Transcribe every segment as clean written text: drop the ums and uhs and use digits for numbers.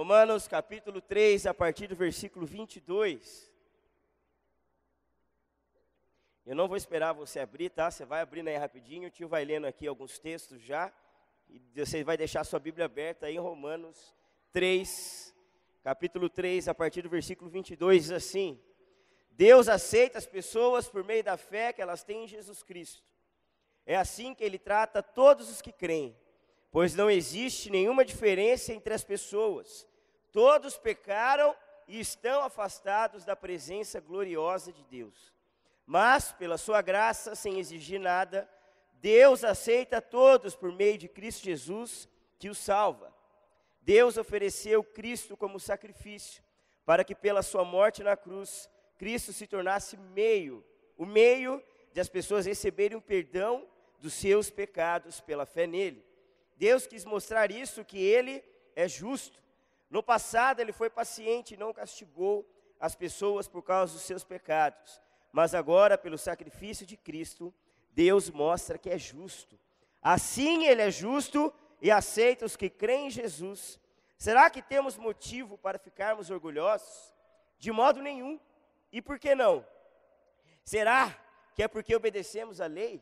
Romanos capítulo 3, a partir do versículo 22. Eu não vou esperar você abrir, tá? Você vai abrindo aí rapidinho, o tio vai lendo aqui alguns textos já. E você vai deixar sua Bíblia aberta aí em Romanos 3, capítulo 3, a partir do versículo 22, diz assim: Deus aceita as pessoas por meio da fé que elas têm em Jesus Cristo. É assim que Ele trata todos os que creem, pois não existe nenhuma diferença entre as pessoas. Todos pecaram e estão afastados da presença gloriosa de Deus. Mas, pela sua graça, sem exigir nada, Deus aceita todos por meio de Cristo Jesus, que os salva. Deus ofereceu Cristo como sacrifício, para que pela sua morte na cruz, Cristo se tornasse o meio de as pessoas receberem o perdão dos seus pecados pela fé nele. Deus quis mostrar isso, que Ele é justo. No passado, Ele foi paciente e não castigou as pessoas por causa dos seus pecados. Mas agora, pelo sacrifício de Cristo, Deus mostra que é justo. Assim Ele é justo e aceita os que creem em Jesus. Será que temos motivo para ficarmos orgulhosos? De modo nenhum. E por que não? Será que é porque obedecemos a lei?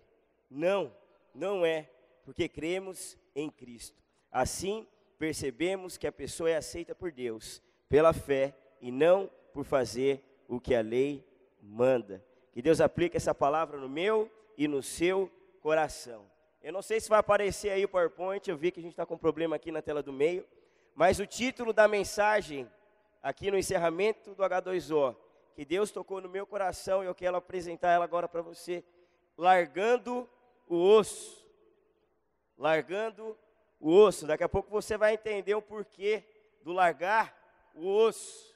Não, não é, porque cremos em Cristo. Assim, percebemos que a pessoa é aceita por Deus, pela fé, e não por fazer o que a lei manda. Que Deus aplique essa palavra no meu e no seu coração. Eu não sei se vai aparecer aí o PowerPoint, eu vi que a gente está com um problema aqui na tela do meio, mas o título da mensagem, aqui no encerramento do H2O, que Deus tocou no meu coração e eu quero apresentar ela agora para você: largando o osso. Largando o osso. Daqui a pouco você vai entender o porquê do largar o osso.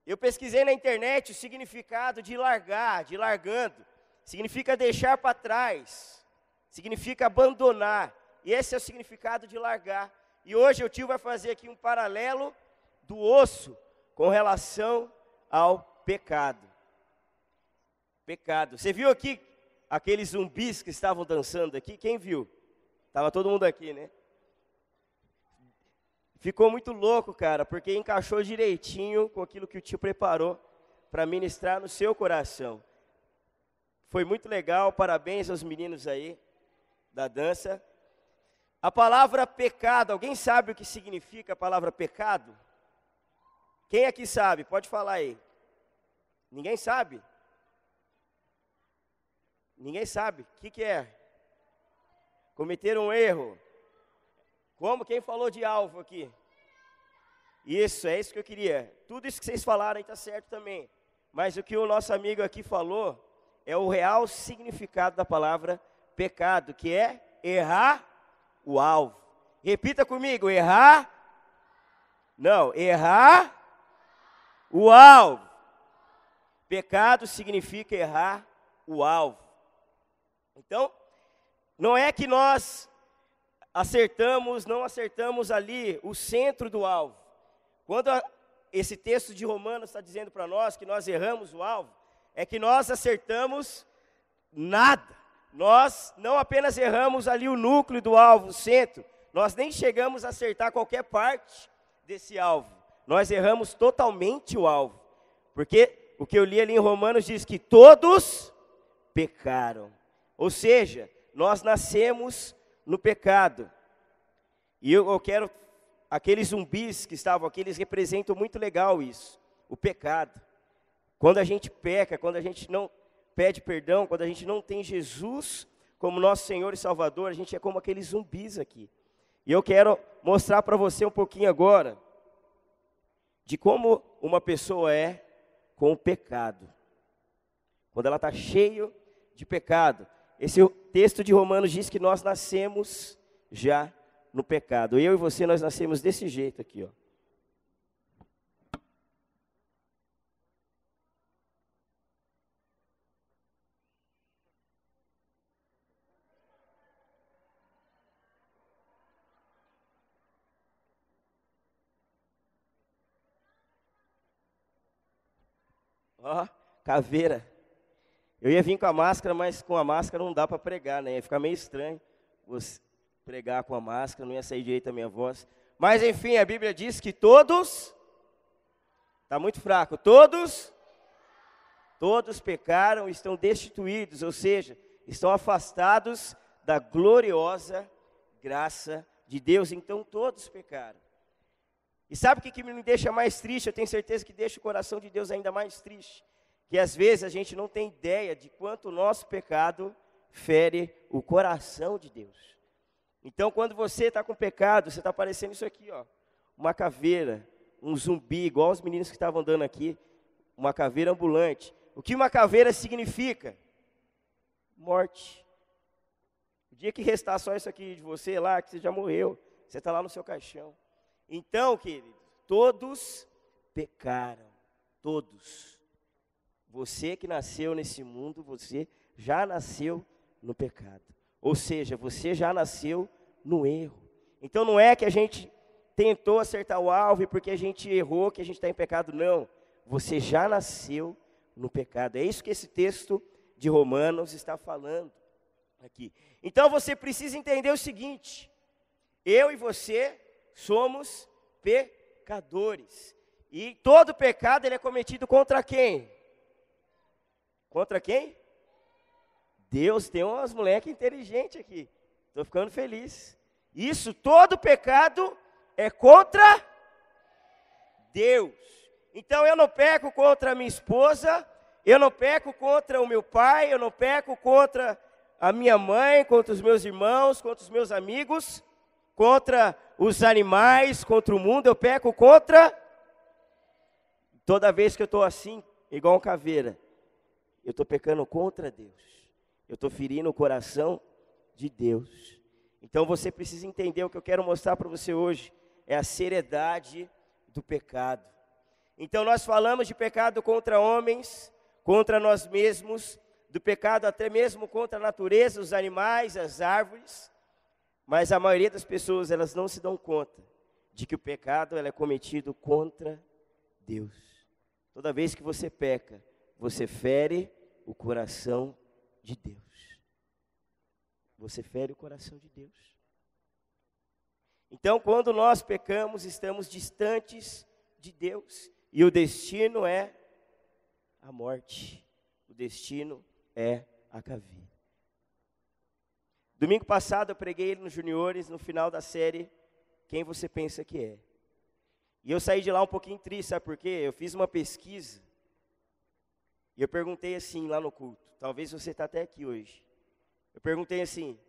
Eu pesquisei na internet o significado de largar, de largando. Significa deixar para trás, significa abandonar. E esse é o significado de largar. E hoje o tio vai fazer aqui um paralelo do osso com relação ao pecado. Pecado. Você viu aqui aqueles zumbis que estavam dançando aqui? Quem viu? Estava todo mundo aqui, né? Ficou muito louco, cara, porque encaixou direitinho com aquilo que o tio preparou para ministrar no seu coração. Foi muito legal, parabéns aos meninos aí da dança. A palavra pecado, alguém sabe o que significa a palavra pecado? Quem aqui sabe? Pode falar aí. Ninguém sabe? Ninguém sabe. O que é? Cometer um erro. Como? Quem falou de alvo aqui? Isso, é isso que eu queria. Tudo isso que vocês falaram aí está certo também. Mas o que o nosso amigo aqui falou é o real significado da palavra pecado, que é errar o alvo. Repita comigo: errar. Não, errar o alvo. Pecado significa errar o alvo. Então, não é que nós não acertamos ali o centro do alvo. Quando esse texto de Romanos está dizendo para nós que nós erramos o alvo, é que nós acertamos nada. Nós não apenas erramos ali o núcleo do alvo, o centro, nós nem chegamos a acertar qualquer parte desse alvo. Nós erramos totalmente o alvo. Porque o que eu li ali em Romanos diz que todos pecaram. Ou seja, nós nascemos no pecado. E eu quero, aqueles zumbis que estavam aqui, eles representam muito legal isso, o pecado. Quando a gente peca, quando a gente não pede perdão, quando a gente não tem Jesus como nosso Senhor e Salvador, a gente é como aqueles zumbis aqui. E eu quero mostrar para você um pouquinho agora de como uma pessoa é com o pecado. Quando ela está cheia de pecado. Esse texto de Romanos diz que nós nascemos já no pecado. Eu e você, nós nascemos desse jeito aqui, ó. Ó, caveira. Eu ia vir com a máscara, mas com a máscara não dá para pregar, né? Ia ficar meio estranho você pregar com a máscara, não ia sair direito a minha voz. Mas enfim, a Bíblia diz que todos, está muito fraco, todos pecaram e estão destituídos, ou seja, estão afastados da gloriosa graça de Deus. Então todos pecaram. E sabe o que me deixa mais triste? Eu tenho certeza que deixa o coração de Deus ainda mais triste. Que às vezes a gente não tem ideia de quanto o nosso pecado fere o coração de Deus. Então quando você está com pecado, você está parecendo isso aqui, ó, uma caveira, um zumbi, igual os meninos que estavam andando aqui, uma caveira ambulante. O que uma caveira significa? Morte. O dia que restar só isso aqui de você lá, que você já morreu, você está lá no seu caixão. Então, querido, todos pecaram, todos. Você que nasceu nesse mundo, você já nasceu no pecado. Ou seja, você já nasceu no erro. Então não é que a gente tentou acertar o alvo e porque a gente errou que a gente está em pecado, não. Você já nasceu no pecado. É isso que esse texto de Romanos está falando aqui. Então você precisa entender o seguinte: eu e você somos pecadores. E todo pecado ele é cometido contra quem? Contra quem? Deus. Tem umas moleques inteligentes aqui. Estou ficando feliz. Isso, todo pecado é contra Deus. Então eu não peco contra a minha esposa, eu não peco contra o meu pai, eu não peco contra a minha mãe, contra os meus irmãos, contra os meus amigos, contra os animais, contra o mundo, eu peco contra. Toda vez que eu estou assim, igual uma caveira, eu estou pecando contra Deus. Eu estou ferindo o coração de Deus. Então você precisa entender o que eu quero mostrar para você hoje. É a seriedade do pecado. Então nós falamos de pecado contra homens, contra nós mesmos, do pecado até mesmo contra a natureza, os animais, as árvores. Mas a maioria das pessoas, elas não se dão conta de que o pecado é cometido contra Deus. Toda vez que você peca, você fere o coração de Deus. Você fere o coração de Deus. Então, quando nós pecamos, estamos distantes de Deus. E o destino é a morte. O destino é a caveira. Domingo passado eu preguei nos juniores, no final da série, Quem Você Pensa Que É. E eu saí de lá um pouquinho triste, sabe por quê? Eu fiz uma pesquisa. E eu perguntei assim lá no culto. Talvez você está até aqui hoje. Eu perguntei assim,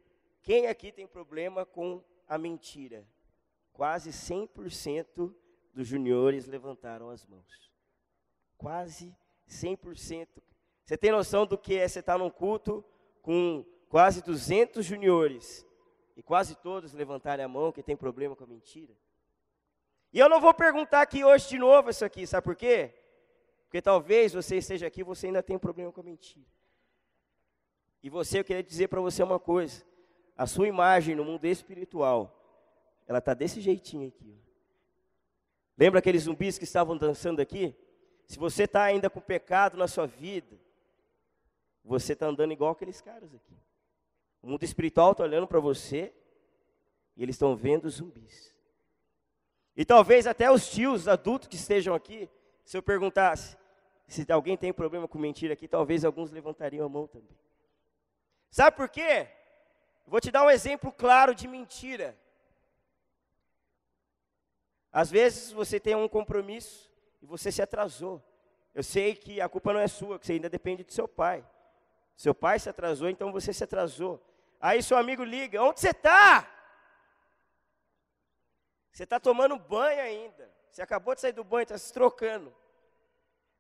quem aqui tem problema com a mentira? Quase 100% dos juniores levantaram as mãos. Quase 100%. Você tem noção do que é você estar num culto com quase 200 juniores e quase todos levantarem a mão que tem problema com a mentira? E eu não vou perguntar aqui hoje de novo isso aqui, sabe por quê? Porque talvez você esteja aqui e você ainda tem problema com a mentira. E você, eu queria dizer para você uma coisa. A sua imagem no mundo espiritual, ela está desse jeitinho aqui. Ó. Lembra aqueles zumbis que estavam dançando aqui? Se você está ainda com pecado na sua vida, você está andando igual aqueles caras aqui. O mundo espiritual está olhando para você e eles estão vendo os zumbis. E talvez até os tios adultos que estejam aqui, se eu perguntasse se alguém tem problema com mentira aqui, talvez alguns levantariam a mão também. Sabe por quê? Vou te dar um exemplo claro de mentira. Às vezes você tem um compromisso e você se atrasou. Eu sei que a culpa não é sua, que você ainda depende do seu pai. Seu pai se atrasou, então você se atrasou. Aí seu amigo liga, onde você está? Você está tomando banho ainda. Você acabou de sair do banho, está se trocando.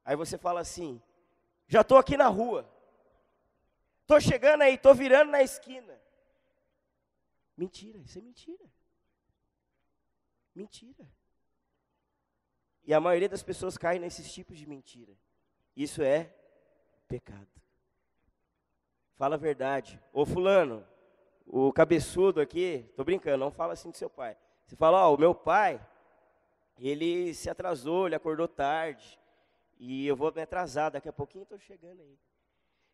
Aí você fala assim, já estou aqui na rua. Estou chegando aí, estou virando na esquina. Mentira, isso é mentira. Mentira. E a maioria das pessoas cai nesses tipos de mentira. Isso é pecado. Fala a verdade. Ô fulano, o cabeçudo aqui, estou brincando, não fala assim do seu pai. Você fala, ó, o meu pai, ele se atrasou, ele acordou tarde. E eu vou me atrasar, daqui a pouquinho estou chegando aí.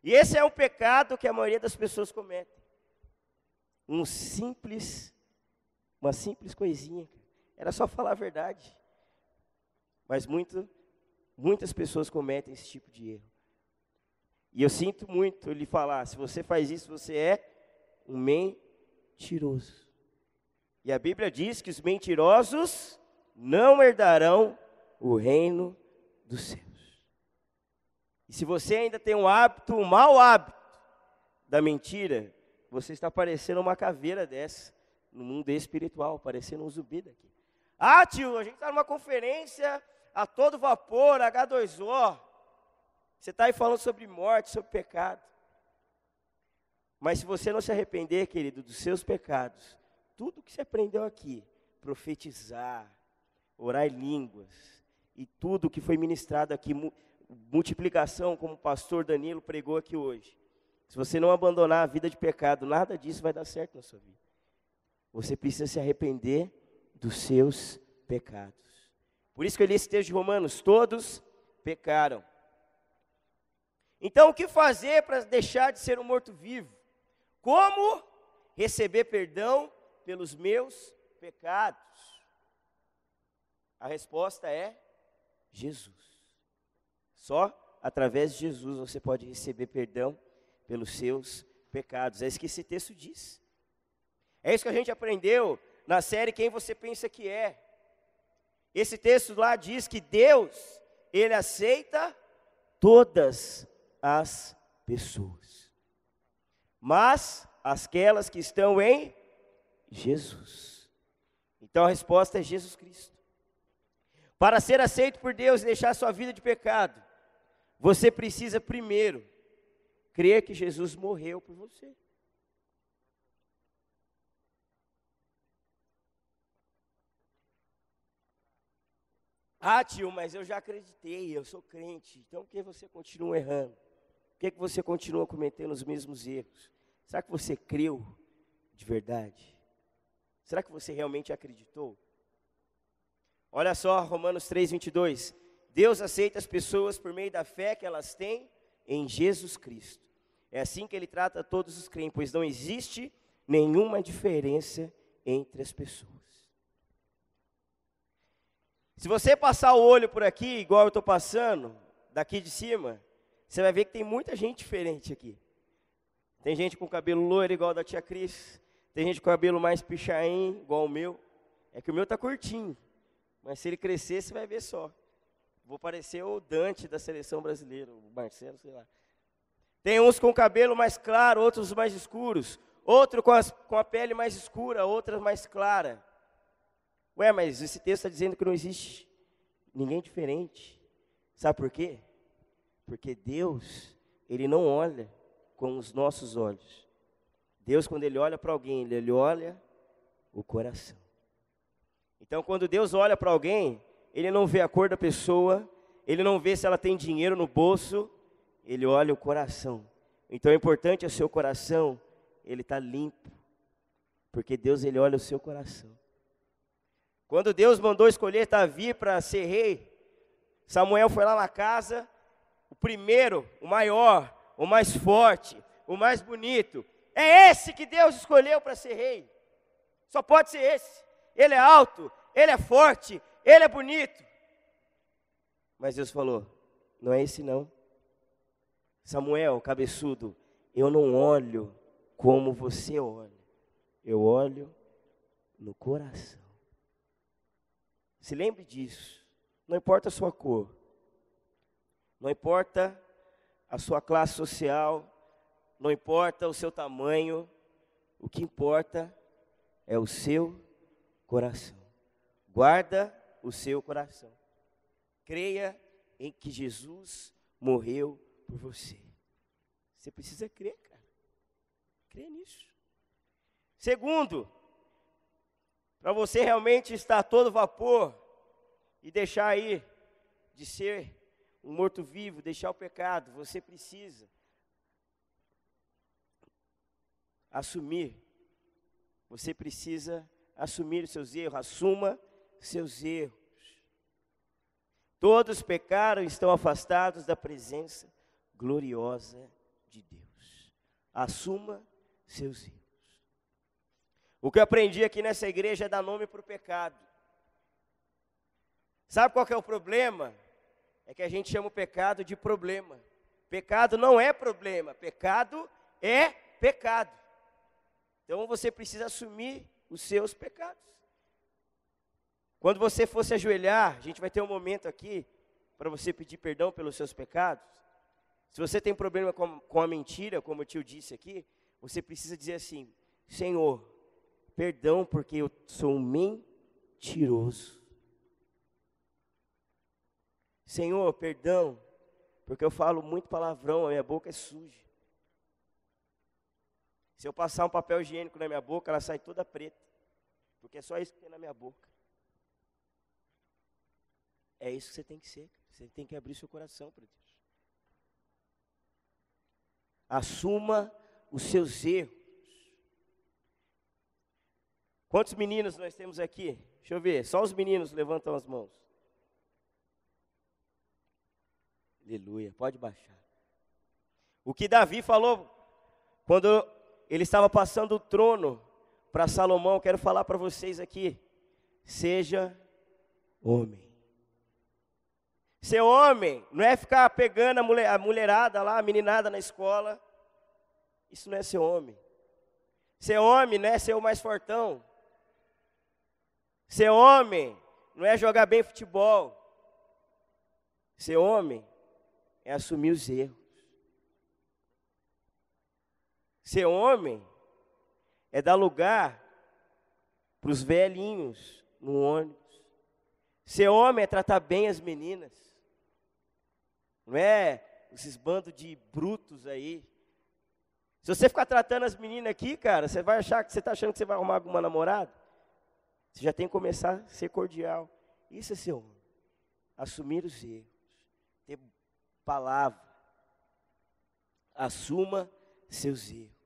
E esse é um pecado que a maioria das pessoas cometem. Uma simples coisinha. Era só falar a verdade. Mas muitas pessoas cometem esse tipo de erro. E eu sinto muito lhe falar, se você faz isso, você é um mentiroso. E a Bíblia diz que os mentirosos não herdarão o reino dos céus. E se você ainda tem um mau hábito da mentira, você está parecendo uma caveira dessa, no mundo espiritual, parecendo um zumbi daqui. Ah, tio, a gente está numa conferência a todo vapor, H2O. Você está aí falando sobre morte, sobre pecado. Mas se você não se arrepender, querido, dos seus pecados, tudo que você aprendeu aqui, profetizar, orar em línguas, e tudo que foi ministrado aqui, multiplicação, como o pastor Danilo pregou aqui hoje. Se você não abandonar a vida de pecado, nada disso vai dar certo na sua vida. Você precisa se arrepender dos seus pecados. Por isso que eu li esse texto de Romanos, todos pecaram. Então, o que fazer para deixar de ser um morto-vivo? Como receber perdão pelos meus pecados? A resposta é Jesus. Só através de Jesus você pode receber perdão pelos seus pecados. É isso que esse texto diz. É isso que a gente aprendeu na série Quem Você Pensa Que É. Esse texto lá diz que Deus, Ele aceita todas as pessoas, mas aquelas que estão em Jesus. Então a resposta é Jesus Cristo. Para ser aceito por Deus e deixar sua vida de pecado, você precisa primeiro crer que Jesus morreu por você. Ah, tio, mas eu já acreditei, eu sou crente. Então, por que você continua errando? Por que você continua cometendo os mesmos erros? Será que você creu de verdade? Será que você realmente acreditou? Olha só, Romanos 3:22. Deus aceita as pessoas por meio da fé que elas têm em Jesus Cristo. É assim que Ele trata todos os crentes, pois não existe nenhuma diferença entre as pessoas. Se você passar o olho por aqui, igual eu estou passando, daqui de cima, você vai ver que tem muita gente diferente aqui. Tem gente com cabelo loiro, igual da tia Cris. Tem gente com cabelo mais pichain, igual o meu. É que o meu está curtinho, mas se ele crescer, você vai ver só. Vou parecer o Dante da seleção brasileira, o Marcelo, sei lá. Tem uns com cabelo mais claro, outros mais escuros. Outro com a pele mais escura, outras mais clara. Ué, mas esse texto está dizendo que não existe ninguém diferente. Sabe por quê? Porque Deus, Ele não olha com os nossos olhos. Deus, quando Ele olha para alguém, Ele olha o coração. Então, quando Deus olha para alguém, Ele não vê a cor da pessoa, Ele não vê se ela tem dinheiro no bolso, Ele olha o coração. Então, é importante o seu coração, ele está limpo, porque Deus, Ele olha o seu coração. Quando Deus mandou escolher Davi para ser rei, Samuel foi lá na casa, o primeiro, o maior, o mais forte, o mais bonito. É esse que Deus escolheu para ser rei. Só pode ser esse. Ele é alto, ele é forte, ele é bonito. Mas Deus falou, não é esse não. Samuel, cabeçudo, eu não olho como você olha. Eu olho no coração. Se lembre disso. Não importa a sua cor. Não importa a sua classe social. Não importa o seu tamanho. O que importa é o seu coração. Guarda o seu coração. Creia em que Jesus morreu por você. Você precisa crer, cara. Crê nisso. Segundo, para você realmente estar a todo vapor e deixar aí de ser um morto-vivo, deixar o pecado, você precisa assumir. Você precisa assumir os seus erros, assuma seus erros. Todos pecaram e estão afastados da presença gloriosa de Deus. Assuma seus erros. O que eu aprendi aqui nessa igreja é dar nome para o pecado. Sabe qual que é o problema? É que a gente chama o pecado de problema. Pecado não é problema, pecado é pecado. Então você precisa assumir os seus pecados. Quando você for se ajoelhar, a gente vai ter um momento aqui para você pedir perdão pelos seus pecados. Se você tem problema com a mentira, como o tio disse aqui, você precisa dizer assim: Senhor, perdão porque eu sou um mentiroso. Senhor, perdão porque eu falo muito palavrão, a minha boca é suja. Se eu passar um papel higiênico na minha boca, ela sai toda preta, porque é só isso que tem na minha boca. É isso que você tem que ser. Você tem que abrir seu coração para Deus. Assuma os seus erros. Quantos meninos nós temos aqui? Deixa eu ver, só os meninos levantam as mãos. Aleluia, pode baixar. O que Davi falou quando ele estava passando o trono para Salomão, eu quero falar para vocês aqui: seja homem. Ser homem não é ficar pegando a mulherada lá, a meninada na escola. Isso não é ser homem. Ser homem não é ser o mais fortão. Ser homem não é jogar bem futebol. Ser homem é assumir os erros. Ser homem é dar lugar para os velhinhos no ônibus. Ser homem é tratar bem as meninas. Não é esses bandos de brutos aí. Se você ficar tratando as meninas aqui, cara, você vai achar que você está achando que você vai arrumar alguma namorada? Você já tem que começar a ser cordial. Isso é ser homem. Assumir os erros. Ter palavra. Assuma seus erros.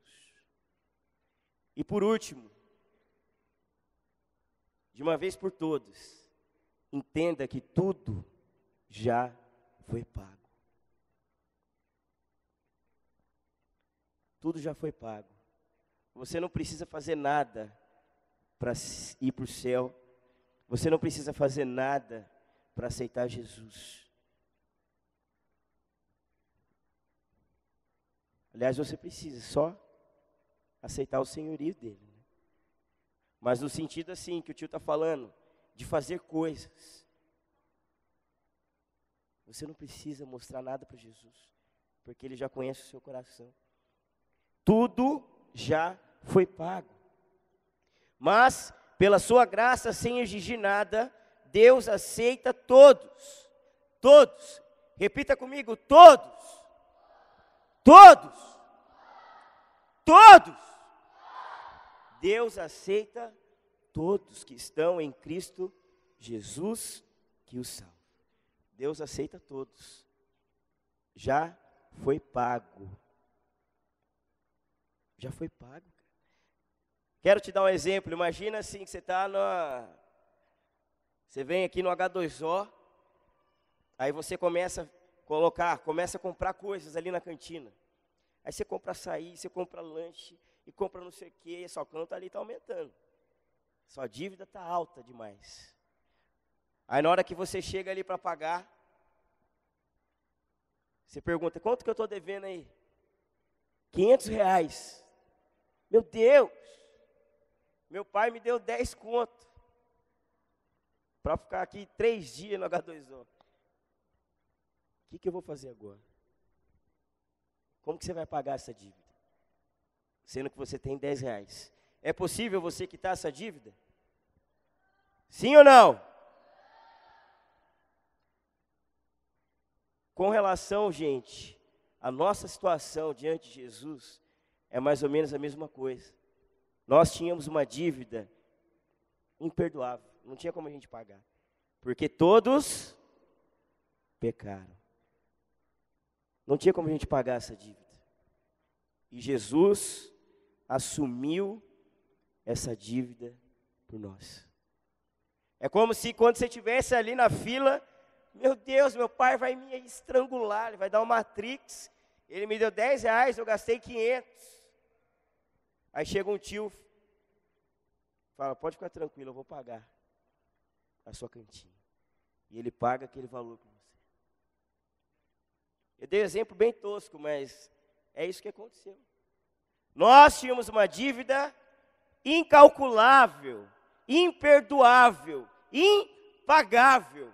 E por último, de uma vez por todas, entenda que tudo já foi pago. Tudo já foi pago. Você não precisa fazer nada para ir para o céu. Você não precisa fazer nada para aceitar Jesus. Aliás, você precisa só aceitar o senhorio dele. Né? Mas no sentido assim que o tio está falando, de fazer coisas. Você não precisa mostrar nada para Jesus, porque Ele já conhece o seu coração. Tudo já foi pago. Mas, pela sua graça, sem exigir nada, Deus aceita todos. Todos. Repita comigo, todos. Todos. Todos. Deus aceita todos que estão em Cristo Jesus, que os salva. Deus aceita todos. Já foi pago. Já foi pago. Quero te dar um exemplo. Imagina assim que você está você vem aqui no H2O, aí você começa a comprar coisas ali na cantina. Aí você compra açaí, você compra lanche, e compra não sei o quê, e a sua conta ali está aumentando. Sua dívida está alta demais. Aí na hora que você chega ali para pagar, você pergunta, quanto que eu estou devendo aí? R$500. Meu Deus! Meu pai me deu 10 conto para ficar aqui 3 dias no H2O. O que eu vou fazer agora? Como que você vai pagar essa dívida? Sendo que você tem R$10. É possível você quitar essa dívida? Sim ou não? Com relação, gente, à nossa situação diante de Jesus, é mais ou menos a mesma coisa. Nós tínhamos uma dívida imperdoável, não tinha como a gente pagar, porque todos pecaram. Não tinha como a gente pagar essa dívida. E Jesus assumiu essa dívida por nós. É como se quando você estivesse ali na fila, meu Deus, meu pai vai me estrangular, ele vai dar uma matrix, ele me deu R$10, eu gastei 500. Aí chega um tio, fala, pode ficar tranquilo, eu vou pagar a sua cantina. E Ele paga aquele valor por você. Eu dei um exemplo bem tosco, mas é isso que aconteceu. Nós tínhamos uma dívida incalculável, imperdoável, impagável.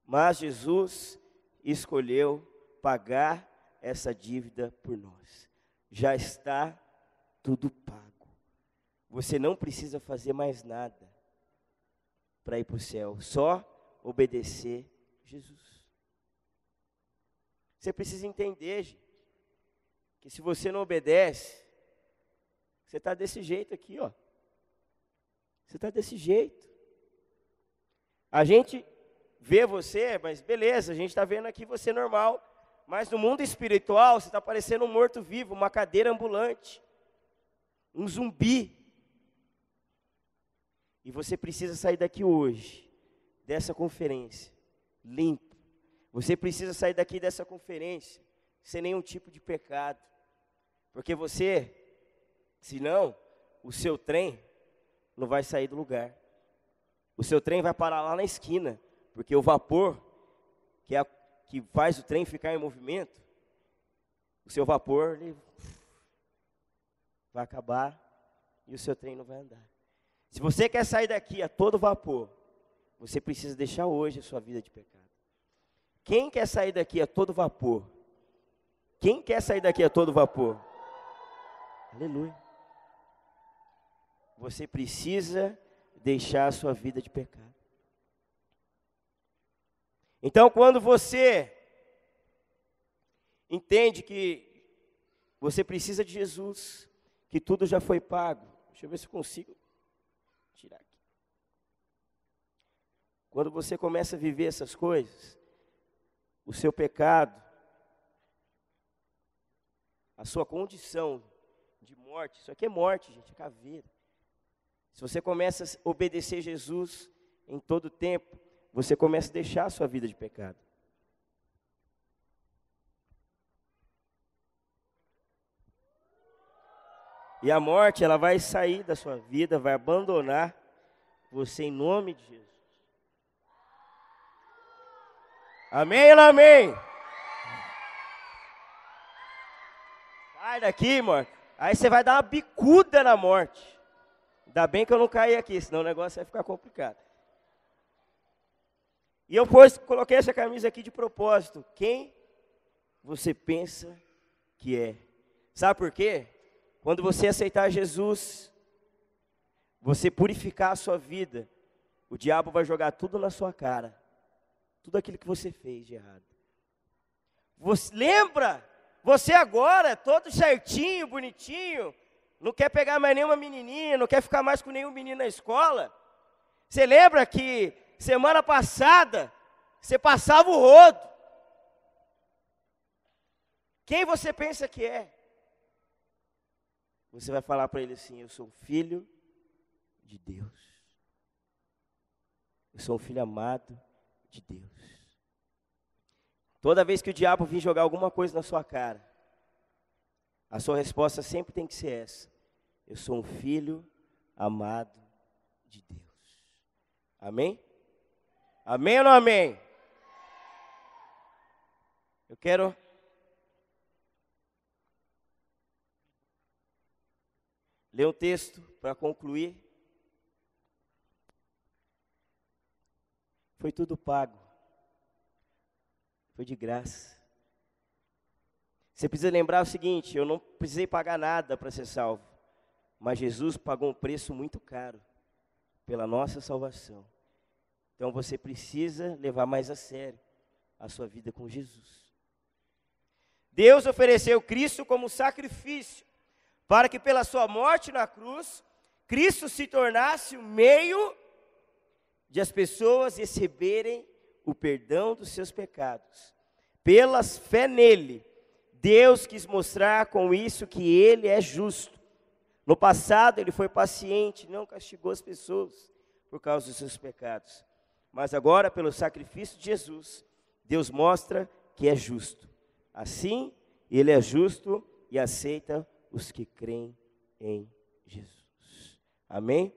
Mas Jesus escolheu pagar essa dívida por nós. Já está tudo pago. Você não precisa fazer mais nada para ir para o céu, só obedecer Jesus. Você precisa entender, gente, que se você não obedece, você está desse jeito aqui, ó. Você está desse jeito. A gente vê você, mas beleza, a gente está vendo aqui você normal, mas no mundo espiritual você está parecendo um morto-vivo, uma cadeira ambulante, um zumbi. E você precisa sair daqui hoje, dessa conferência, limpo. Você precisa sair daqui dessa conferência, sem nenhum tipo de pecado. Porque você, senão, o seu trem não vai sair do lugar. O seu trem vai parar lá na esquina, porque o vapor, que faz o trem ficar em movimento, o seu vapor ele vai acabar e o seu trem não vai andar. Se você quer sair daqui a todo vapor, você precisa deixar hoje a sua vida de pecado. Quem quer sair daqui a todo vapor? Quem quer sair daqui a todo vapor? Aleluia. Você precisa deixar a sua vida de pecado. Então, quando você entende que você precisa de Jesus, que tudo já foi pago, deixa eu ver se eu consigo tirar aqui. Quando você começa a viver essas coisas, o seu pecado, a sua condição de morte, isso aqui é morte, gente, é caveira. Se você começa a obedecer Jesus em todo o tempo, você começa a deixar a sua vida de pecado. E a morte, ela vai sair da sua vida, vai abandonar você em nome de Jesus. Amém ou não amém? Sai daqui, morte. Aí você vai dar uma bicuda na morte. Ainda bem que eu não caí aqui, senão o negócio vai ficar complicado. E eu coloquei essa camisa aqui de propósito. Quem você pensa que é? Sabe por quê? Quando você aceitar Jesus, você purificar a sua vida, o diabo vai jogar tudo na sua cara. Tudo aquilo que você fez de errado. Você lembra? Você agora, todo certinho, bonitinho, não quer pegar mais nenhuma menininha, não quer ficar mais com nenhum menino na escola. Você lembra que semana passada, você passava o rodo. Quem você pensa que é? Você vai falar para ele assim, eu sou um filho de Deus. Eu sou um filho amado de Deus. Toda vez que o diabo vir jogar alguma coisa na sua cara, a sua resposta sempre tem que ser essa. Eu sou um filho amado de Deus. Amém? Amém ou não amém? Eu quero ler um texto para concluir. Foi tudo pago. Foi de graça. Você precisa lembrar o seguinte, eu não precisei pagar nada para ser salvo, mas Jesus pagou um preço muito caro pela nossa salvação. Então você precisa levar mais a sério a sua vida com Jesus. Deus ofereceu Cristo como sacrifício, para que pela sua morte na cruz, Cristo se tornasse o meio de as pessoas receberem o perdão dos seus pecados. Pela fé nele, Deus quis mostrar com isso que ele é justo. No passado ele foi paciente, não castigou as pessoas por causa dos seus pecados. Mas agora, pelo sacrifício de Jesus, Deus mostra que é justo. Assim, ele é justo e aceita os que creem em Jesus. Amém?